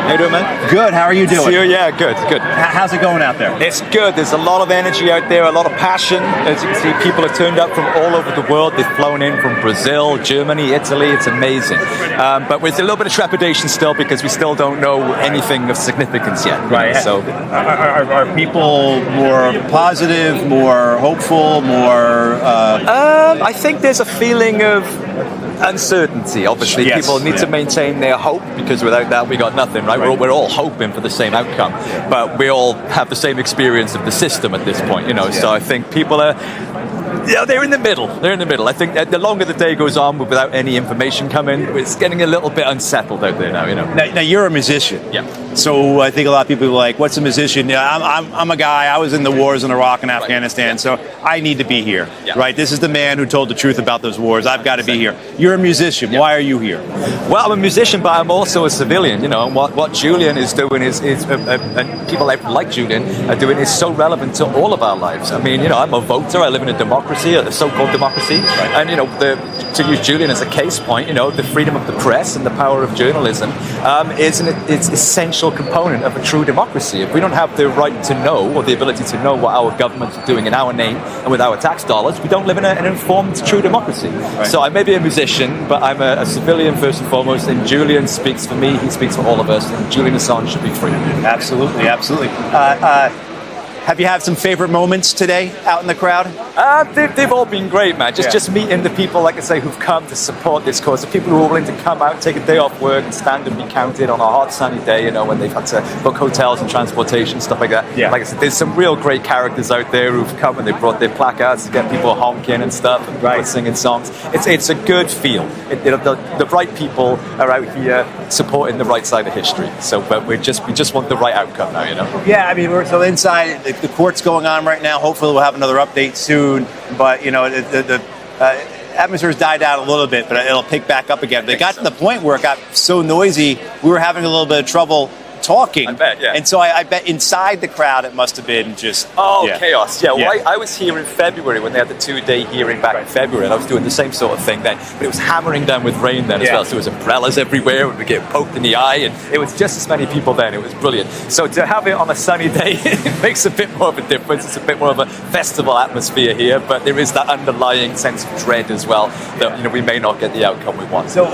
How you doing, man? Good. How are you doing? Yeah, good. How's it going out there? It's good. There's a lot of energy out there, a lot of passion. As you can see, people have turned up from all over the world. They've flown in from Brazil, Germany, Italy. It's amazing. But there's a little bit of trepidation still because we still don't know anything of significance yet. Right. So, are people more positive, more hopeful, more? I think there's a feeling of uncertainty. Obviously, Yes. people need to maintain their hope because without that, we got nothing, right? We're all hoping for the same outcome, but we all have the same experience of the system at this point, So I think people are. Yeah, they're in the middle. I think that the longer the day goes on without any information coming, it's getting a little bit unsettled out there now. Now you're a musician. Yeah. So I think a lot of people are like, "What's a musician?" Yeah, I'm a guy. I was in the wars in Iraq and Afghanistan, so I need to be here. Yeah. Right. This is the man who told the truth about those wars. I've got to be here. You're a musician. Why are you here? Well, I'm a musician, but I'm also a civilian. And what Julian is doing is and people like Julian are doing is so relevant to all of our lives. I mean, I'm a voter. I live in a democracy, a so-called democracy, and to use Julian as a case point, the freedom of the press and the power of journalism is an essential component of a true democracy. If we don't have the right to know or the ability to know what our governments are doing in our name and with our tax dollars, we don't live in an informed, true democracy. Right. So I may be a musician, but I'm a civilian first and foremost, and Julian speaks for me, he speaks for all of us, and Julian Assange should be free. Absolutely. Have you had some favorite moments today out in the crowd? They've all been great, man. Just meeting the people, like I say, who've come to support this cause. The people who are willing to come out, take a day off work, and stand and be counted on a hot, sunny day. When they've had to book hotels and transportation, stuff like that. Yeah. Like I said, there's some real great characters out there who've come and they brought their placards to get people honking and stuff, and people singing songs. It's a good feel. The right people are out here supporting the right side of history. So, but we just want the right outcome now. Yeah, I mean, we're still inside. The court's going on right now. Hopefully, we'll have another update soon. But the atmosphere's died down a little bit, but it'll pick back up again. They got to the point where it got so noisy, we were having a little bit of trouble talking. I bet, yeah. And so I bet inside the crowd it must have been just chaos. Yeah, well, I was here in February when they had the 2-day hearing back in February, and I was doing the same sort of thing then, but it was hammering down with rain then as well, so there was umbrellas everywhere, and we get poked in the eye, and it was just as many people then. It was brilliant. So to have it on a sunny day, it makes a bit more of a difference. It's a bit more of a festival atmosphere here, but there is that underlying sense of dread as well that we may not get the outcome we want. So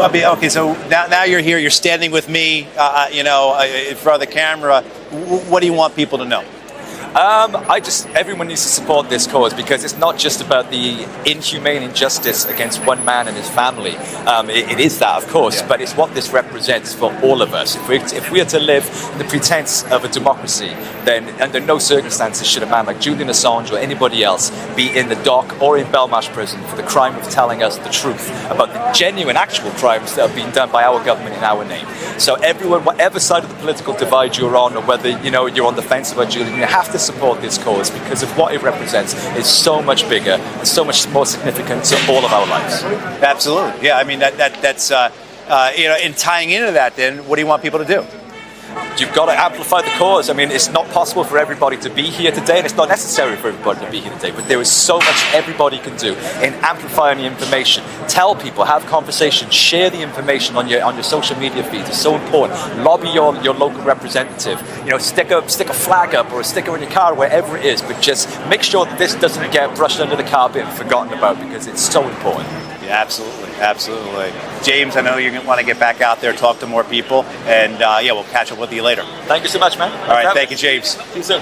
so now you're here, you're standing with me, in front of the camera. What do you want people to know? Everyone needs to support this cause because it's not just about the inhumane injustice against one man and his family. It is that, of course, but it's what this represents for all of us. If we are to live the pretense of a democracy, then under no circumstances should a man like Julian Assange or anybody else be in the dock or in Belmarsh prison for the crime of telling us the truth about the genuine, actual crimes that have been done by our government in our name. So everyone, whatever side of the political divide you're on, or whether you're on the fence about Julian, you have to support this cause because of what it represents is so much bigger and so much more significant to all of our lives. Absolutely, yeah. I mean that's in tying into that. Then what do you want people to do? You've got to amplify the cause. I mean, it's not possible for everybody to be here today, and it's not necessary for everybody to be here today, but there is so much everybody can do in amplifying the information. Tell people, have conversations, share the information on your social media feeds. It's so important. Lobby your local representative. Stick a flag up or a sticker in your car, wherever it is, but just make sure that this doesn't get brushed under the carpet and forgotten about because it's so important. Yeah, absolutely. James, I know you want to get back out there, talk to more people, and we'll catch up with you later. Thank you so much, man. All right, thank you, James. See you soon.